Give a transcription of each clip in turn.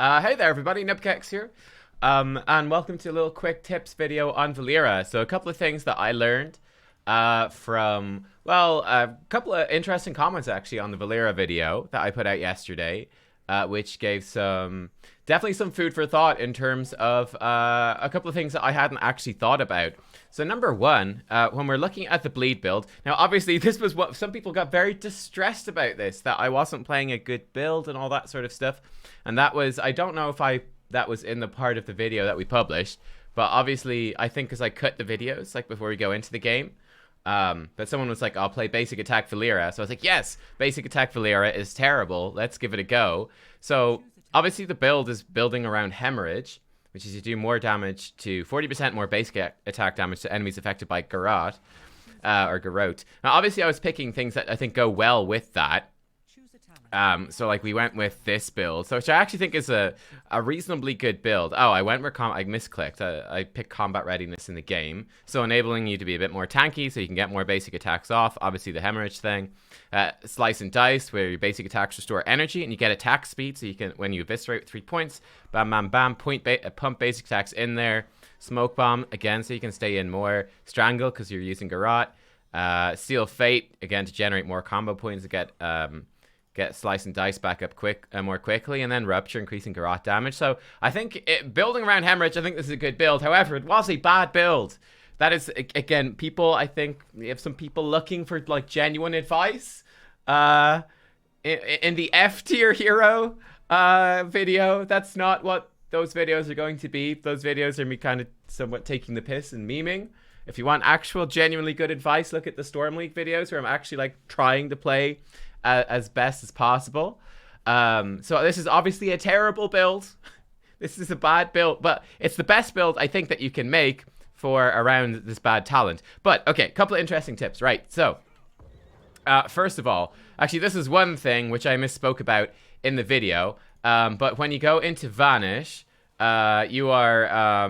Hey there everybody, Nubkeks here. And welcome to a little quick tips video on Valeera. So a couple of things that I learned from, well, a couple of interesting comments actually on the Valeera video that I put out yesterday, which gave definitely some food for thought in terms of a couple of things that I hadn't actually thought about. So number one, when we're looking at the bleed build, now obviously this was what some people got very distressed about this, that I wasn't playing a good build and all that sort of stuff. And that was, I don't know if that was in the part of the video that we published, but obviously I think because I cut the videos like before we go into the game. But someone was like, I'll play basic attack Valeera. So I was like, yes, basic attack Valeera is terrible. Let's give it a go. So obviously the build is building around hemorrhage, which is you do more damage to 40% more basic attack damage to enemies affected by Garrot, or Garrot. Now obviously I was picking things that I think go well with that. So like we went with this build, so which I actually think is a reasonably good build. Oh, I went where I misclicked. I picked combat readiness in the game, so enabling you to be a bit more tanky, so you can get more basic attacks off. Obviously the hemorrhage thing, slice and dice, where your basic attacks restore energy and you get attack speed, so you can, when you eviscerate with 3 points, bam, bam, bam, pump basic attacks in there. Smoke bomb again, so you can stay in more. Strangle because you're using Garrot. Seal fate again to generate more combo points to get slice and dice back up more quickly, and then rupture, increasing Garrot damage. So I think building around hemorrhage, I think this is a good build. However, it was a bad build. That is, again, people, I think we have some people looking for like genuine advice in the F tier hero video. That's not what those videos are going to be. Those videos are me kind of somewhat taking the piss and memeing. If you want actual genuinely good advice, look at the Storm League videos where I'm actually like trying to play as best as possible. So this is obviously a terrible build. This is a bad build, but it's the best build I think that you can make for around this bad talent. But okay, a couple of interesting tips, right? So first of all, actually this is one thing which I misspoke about in the video, but when you go into Vanish, you are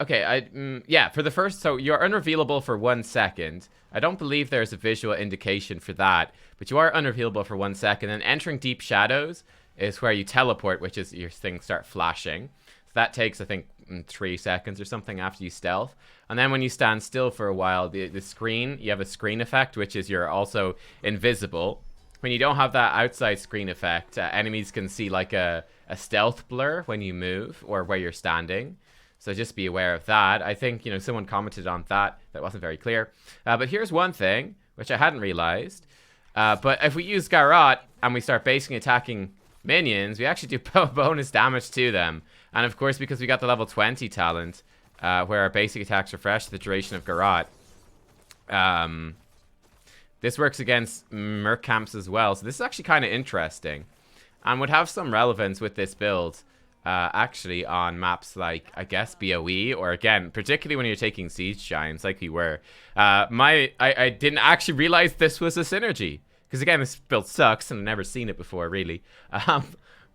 okay, yeah, for the first, so you're unrevealable for 1 second. I don't believe there's a visual indication for that, but you are unrevealable for 1 second. And entering deep shadows is where you teleport, which is your things start flashing. So that takes, I think, 3 seconds or something after you stealth. And then when you stand still for a while, the screen, you have a screen effect, which is you're also invisible. When you don't have that outside screen effect, enemies can see like a stealth blur when you move or where you're standing. So just be aware of that. I think, you know, someone commented on that. That wasn't very clear. But here's one thing, which I hadn't realized. But if we use Garrot and we start basically attacking minions, we actually do bonus damage to them. And of course, because we got the level 20 talent, where our basic attacks refresh the duration of Garrot, this works against merc camps as well. So this is actually kind of interesting. And would have some relevance with this build. Actually on maps like, I guess, BOE, or again, particularly when you're taking Siege Giants like we were. I didn't actually realize this was a synergy. Because again, this build sucks and I've never seen it before, really.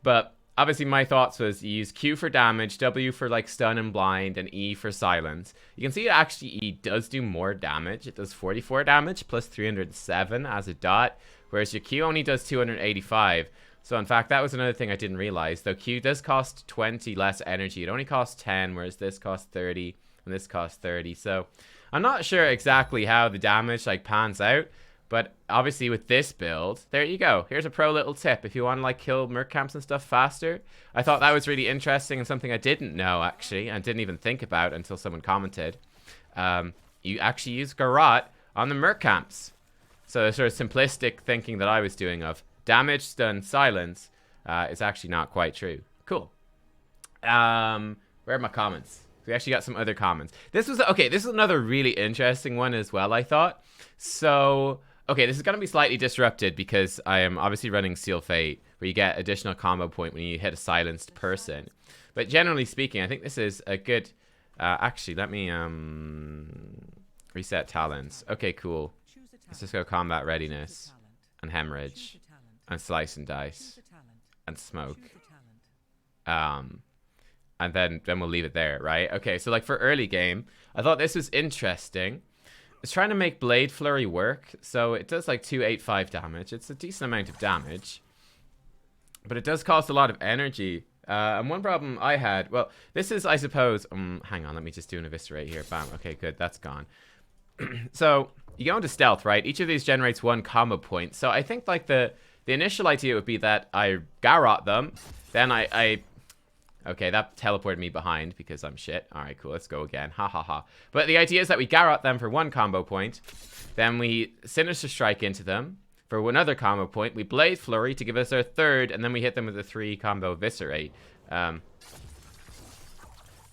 But obviously my thoughts was you use Q for damage, W for like stun and blind, and E for silence. You can see it actually, E does do more damage. It does 44 damage plus 307 as a dot, whereas your Q only does 285. So in fact, that was another thing I didn't realize. Though Q does cost 20 less energy. It only costs 10, whereas this costs 30, and this costs 30. So I'm not sure exactly how the damage like pans out. But obviously with this build, there you go. Here's a pro little tip. If you want to like kill merc camps and stuff faster. I thought that was really interesting and something I didn't know actually. And didn't even think about until someone commented. You actually use Garrot on the merc camps. So the sort of simplistic thinking that I was doing of damage, stun, silence is actually not quite true. Cool. Where are my comments? We actually got some other comments. This was, okay, this is another really interesting one as well, I thought. So, okay, this is going to be slightly disrupted because I am obviously running Seal Fate, where you get additional combo point when you hit a silenced person. But generally speaking, I think this is a good... actually, let me reset talents. Okay, cool. Let's just go combat readiness and hemorrhage. And slice and dice and smoke, and then we'll leave it there, right? Okay, so like for early game, I thought this was interesting. It's trying to make Blade Flurry work, so it does like 285 damage. It's a decent amount of damage. But it does cost a lot of energy. And one problem I had, well, this is, I suppose, hang on, let me just do an eviscerate here. Bam. Okay, good. That's gone. So you go into stealth, right? Each of these generates 1 combo point. So I think like the initial idea would be that I garrot them, then I okay, that teleported me behind because I'm shit. All right, cool. Let's go again. Ha ha ha. But the idea is that we garrot them for 1 combo point, then we Sinister Strike into them for another combo point. We Blade Flurry to give us our 3rd, and then we hit them with a 3 combo Eviscerate. You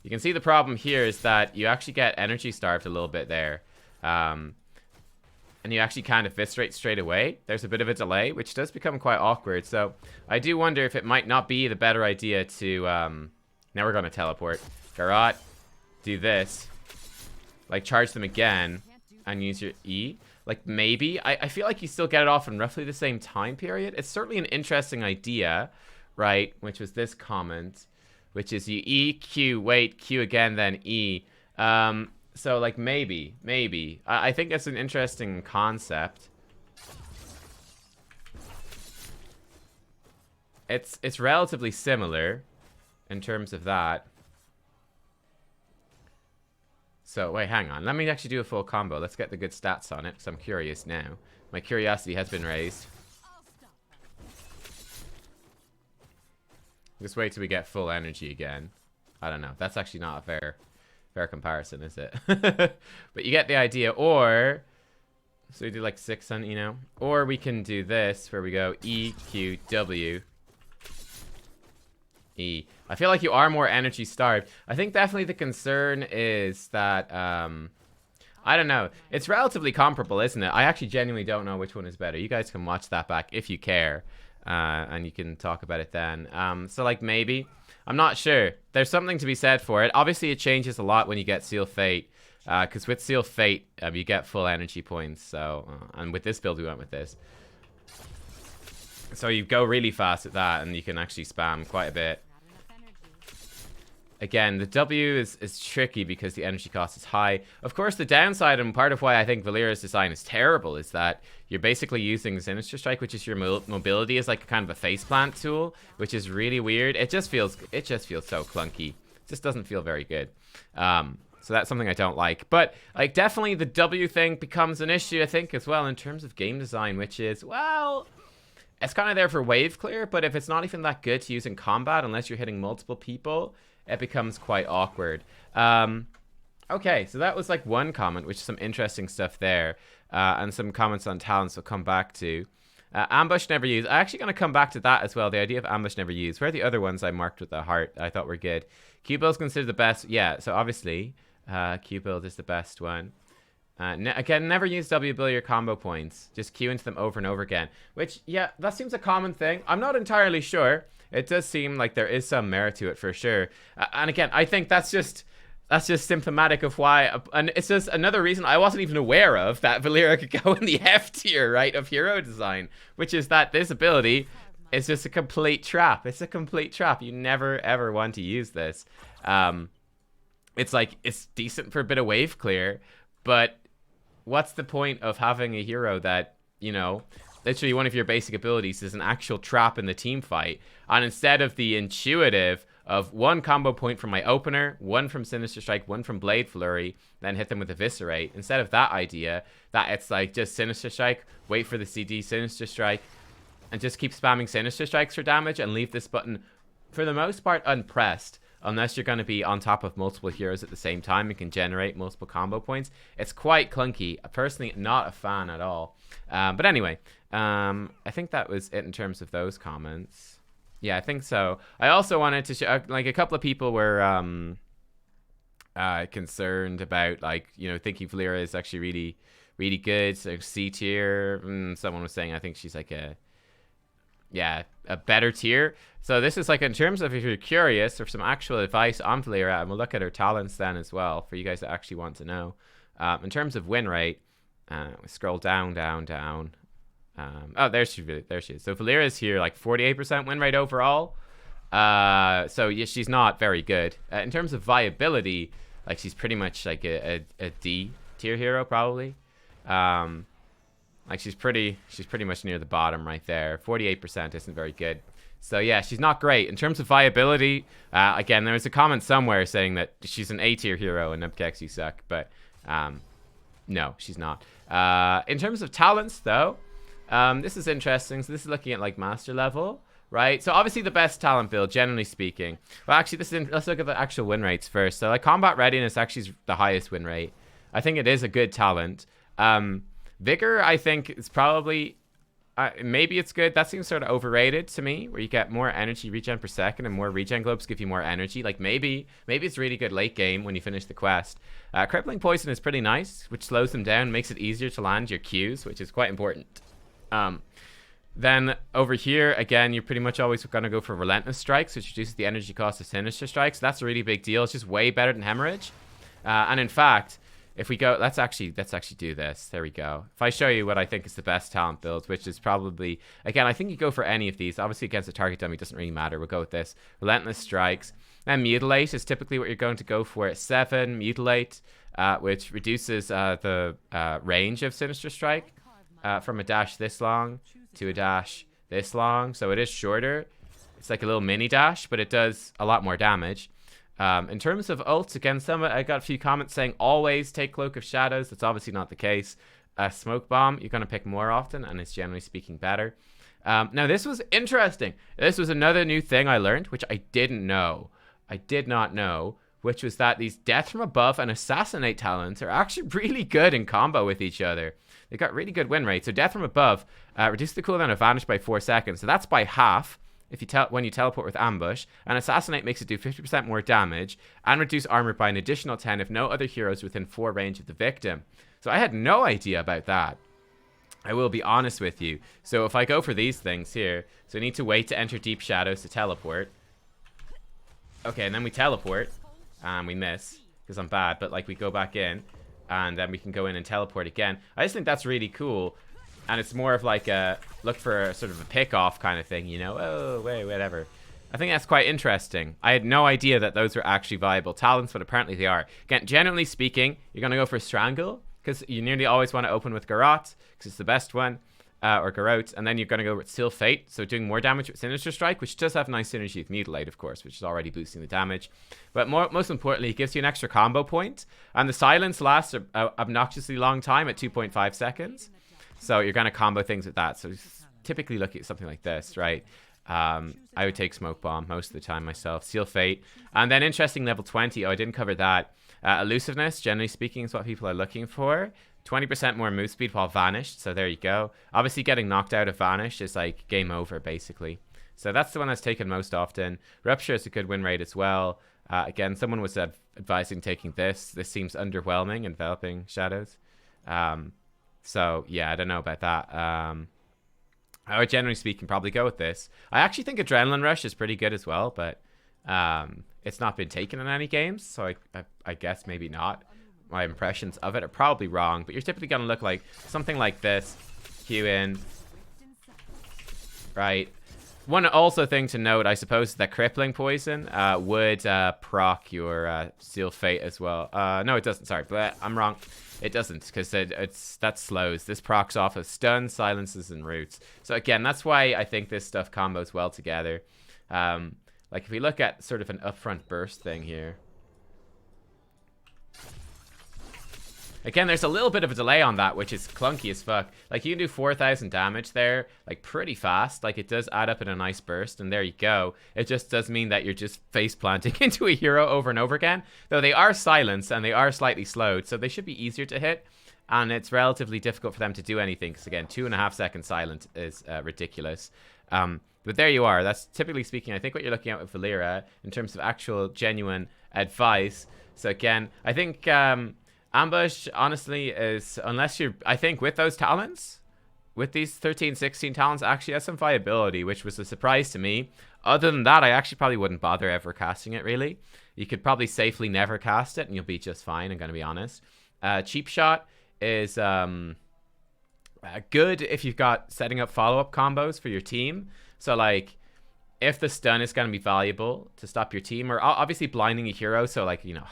can see the problem here is that you actually get energy starved a little bit there. And you actually can't eviscerate straight away. There's a bit of a delay, which does become quite awkward. So I do wonder if it might not be the better idea to... now we're going to teleport. Garrot, do this. Like, charge them again and use your E. Like, maybe. I feel like you still get it off in roughly the same time period. It's certainly an interesting idea, right? Which was this comment, which is you E, Q, wait, Q again, then E. So, like, maybe. I think it's an interesting concept. It's relatively similar in terms of that. So, wait, hang on. Let me actually do a full combo. Let's get the good stats on it, because I'm curious now. My curiosity has been raised. Just wait till we get full energy again. I don't know. That's actually not a fair comparison, is it? But you get the idea. Or, so we do like 6 on, you know. Or we can do this, where we go E, Q, W, E. I feel like you are more energy starved. I think definitely the concern is that, I don't know. It's relatively comparable, isn't it? I actually genuinely don't know which one is better. You guys can watch that back if you care. And you can talk about it then. So, like, maybe. I'm not sure. There's something to be said for it. Obviously, it changes a lot when you get Seal Fate. Because with Seal Fate, you get full energy points. So, and with this build, we went with this. So you go really fast at that, and you can actually spam quite a bit. Again, the W is tricky because the energy cost is high. Of course, the downside, and part of why I think Valeera's design is terrible, is that you're basically using Sinister Strike, which is your mobility, as like a kind of a faceplant tool, which is really weird. It just feels so clunky. It just doesn't feel very good. So that's something I don't like. But like definitely the W thing becomes an issue, I think, as well in terms of game design, which is, well, it's kind of there for wave clear, but if it's not even that good to use in combat, unless you're hitting multiple people, it becomes quite awkward. Okay, so that was like one comment, which is some interesting stuff there. And some comments on talents we'll come back to. Ambush never used. I'm actually going to come back to that as well. The idea of ambush never used. Where are the other ones I marked with the heart I thought were good? Q-Build's considered the best. Yeah, so obviously Q-Build is the best one. Again, never use W-Build your combo points. Just Q into them over and over again. Which, yeah, that seems a common thing. I'm not entirely sure. It does seem like there is some merit to it for sure. And again, I think that's just symptomatic of why, and it's just another reason I wasn't even aware of that Valeera could go in the F tier, right, of hero design, which is that this ability is just a complete trap. It's a complete trap. You never ever want to use this. It's like, it's decent for a bit of wave clear, but what's the point of having a hero that, you know, literally one of your basic abilities is an actual trap in the team fight, and instead of the intuitive of one combo point from my opener, one from Sinister Strike, one from Blade Flurry, then hit them with Eviscerate, instead of that idea, that it's like just Sinister Strike, wait for the CD, Sinister Strike, and just keep spamming Sinister Strikes for damage and leave this button, for the most part, unpressed, unless you're going to be on top of multiple heroes at the same time and can generate multiple combo points. It's quite clunky. Personally, not a fan at all. But anyway, I think that was it in terms of those comments. Yeah, I think so. I also wanted to show, like, a couple of people were concerned about, like, you know, thinking Valeera is actually really, really good. So C tier. Someone was saying I think she's like a better tier. So this is like, in terms of, if you're curious or some actual advice on Valeera, and we'll look at her talents then as well for you guys that actually want to know. In terms of win rate, we scroll down. Oh, there she is. So Valeera is here, like 48% win rate overall. So yeah, she's not very good. In terms of viability, like, she's pretty much like a D tier hero probably. Like she's pretty much near the bottom right there. 48% isn't very good. So yeah, she's not great in terms of viability. Again, there was a comment somewhere saying that she's an A tier hero and Nubkeks you suck, but no, she's not. In terms of talents though, this is interesting. So this is looking at like master level, right? So obviously the best talent build, generally speaking. Well, actually, let's look at the actual win rates first. So like combat readiness actually is the highest win rate. I think it is a good talent. Vigor, I think, is probably maybe it's good. That seems sort of overrated to me, where you get more energy regen per second and more regen globes give you more energy. Like maybe it's really good late game when you finish the quest. Crippling poison is pretty nice, which slows them down, makes it easier to land your Qs, which is quite important. Then over here, again, you're pretty much always going to go for Relentless Strikes, which reduces the energy cost of Sinister Strikes. So that's a really big deal. It's just way better than Hemorrhage. And in fact, if we go, let's actually do this. There we go. If I show you what I think is the best talent build, which is probably, again, I think you go for any of these. Obviously, against a target dummy doesn't really matter. We'll go with this. Relentless Strikes. And Mutilate is typically what you're going to go for. 7, Mutilate, which reduces the range of Sinister Strike from a dash this long to a dash this long. So it is shorter. It's like a little mini dash, but it does a lot more damage. In terms of ults, again, I got a few comments saying always take Cloak of Shadows. That's obviously not the case. Smoke Bomb, you're going to pick more often, and it's generally speaking better. Now, this was interesting. This was another new thing I learned, which I didn't know. I did not know, which was that these Death from Above and Assassinate talents are actually really good in combo with each other. They got really good win rates. So Death from Above reduces the cooldown of Vanish by 4 seconds. So that's by half. If you when you teleport with Ambush, and Assassinate makes it do 50% more damage and reduce armor by an additional 10 if no other heroes within 4 range of the victim. So I had no idea about that. I will be honest with you. So if I go for these things here, so I need to wait to enter Deep Shadows to teleport. Okay, and then we teleport, and we miss because I'm bad. But like we go back in, and then we can go in and teleport again. I just think that's really cool. And it's more of like a look for a sort of a pick-off kind of thing, you know? Oh, wait, whatever. I think that's quite interesting. I had no idea that those were actually viable talents, but apparently they are. Again, generally speaking, you're going to go for Strangle, because you nearly always want to open with Garrote, because it's the best one, or Garrote, and then you're going to go with Seal Fate, so doing more damage with Sinister Strike, which does have nice synergy with Mutilate, of course, which is already boosting the damage. But most importantly, it gives you an extra combo point, and the silence lasts an obnoxiously long time at 2.5 seconds. So you're going to combo things with that. So typically look at something like this, right? I would take Smoke Bomb most of the time myself. Seal Fate. And then interesting, level 20. Oh, I didn't cover that. Elusiveness, generally speaking, is what people are looking for. 20% more move speed while vanished. So there you go. Obviously, getting knocked out of Vanish is like game over, basically. So that's the one that's taken most often. Rupture is a good win rate as well. Again, someone was advising taking this. This seems underwhelming, Enveloping Shadows. So, yeah, I don't know about that. I would, generally speaking, probably go with this. I actually think Adrenaline Rush is pretty good as well, but it's not been taken in any games, so I guess maybe not. My impressions of it are probably wrong, but you're typically going to look like something like this. Q in. Right. One also thing to note, I suppose, is that Crippling Poison would proc your Seal Fate as well. No, it doesn't. Sorry, but I'm wrong. It doesn't, because that slows. This procs off of stun, silences, and roots. So again, that's why I think this stuff combos well together. Like if we look at sort of an upfront burst thing here. Again, there's a little bit of a delay on that, which is clunky as fuck. Like, you can do 4,000 damage there, like, pretty fast. Like, it does add up in a nice burst, and there you go. It just does mean that you're just face-planting into a hero over and over again. Though they are silenced, and they are slightly slowed, so they should be easier to hit. And it's relatively difficult for them to do anything, because, again, 2.5 seconds silent is ridiculous. But there you are. That's, typically speaking, I think what you're looking at with Valeera, in terms of actual, genuine advice. So, again, I think... Ambush, honestly, is, unless you're, I think with those talents, with these 13, 16 talents, actually has some viability, which was a surprise to me. Other than that, I actually probably wouldn't bother ever casting it, really. You could probably safely never cast it, and you'll be just fine, I'm going to be honest. Cheap Shot is good if you've got setting up follow-up combos for your team. So, like, if the stun is going to be valuable to stop your team, or obviously blinding a hero, so, like, you know...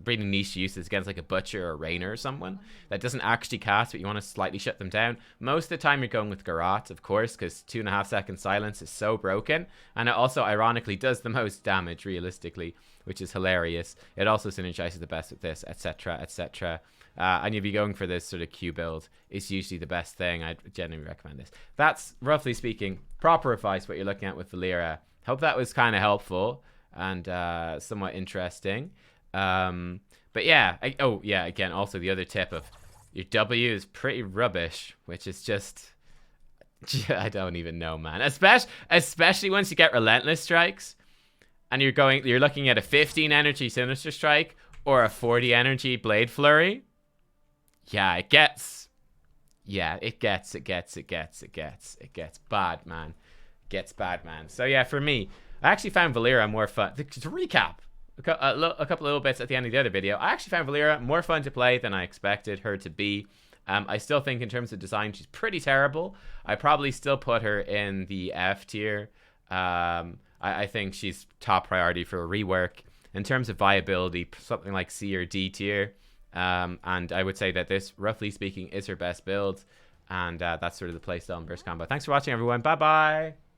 really niche uses against like a Butcher or Rainer or someone that doesn't actually cast, but you want to slightly shut them down. Most of the time you're going with Garrote, of course, because 2.5 second silence is so broken. And it also ironically does the most damage realistically, which is hilarious. It also synergizes the best with this, etc, etc. And you'll be going for this sort of Q build. It's usually the best thing. I'd genuinely recommend this. That's, roughly speaking, proper advice what you're looking at with Valeera. Hope that was kind of helpful and somewhat interesting. But yeah, again, also the other tip of your W is pretty rubbish, which is just, I don't even know, man. Especially once you get Relentless Strikes and you're looking at a 15 energy Sinister Strike or a 40 energy Blade Flurry. Yeah, it gets bad, man. It gets bad, man. So yeah, for me, I actually found Valeera more fun. To recap, a couple little bits at the end of the other video, I actually found Valeera more fun to play than I expected her to be. I still think in terms of design, she's pretty terrible. I probably still put her in the F tier. I think she's top priority for a rework. In terms of viability, something like C or D tier. And I would say that this, roughly speaking, is her best build. And that's sort of the playstyle and burst combo. Thanks for watching, everyone. Bye-bye.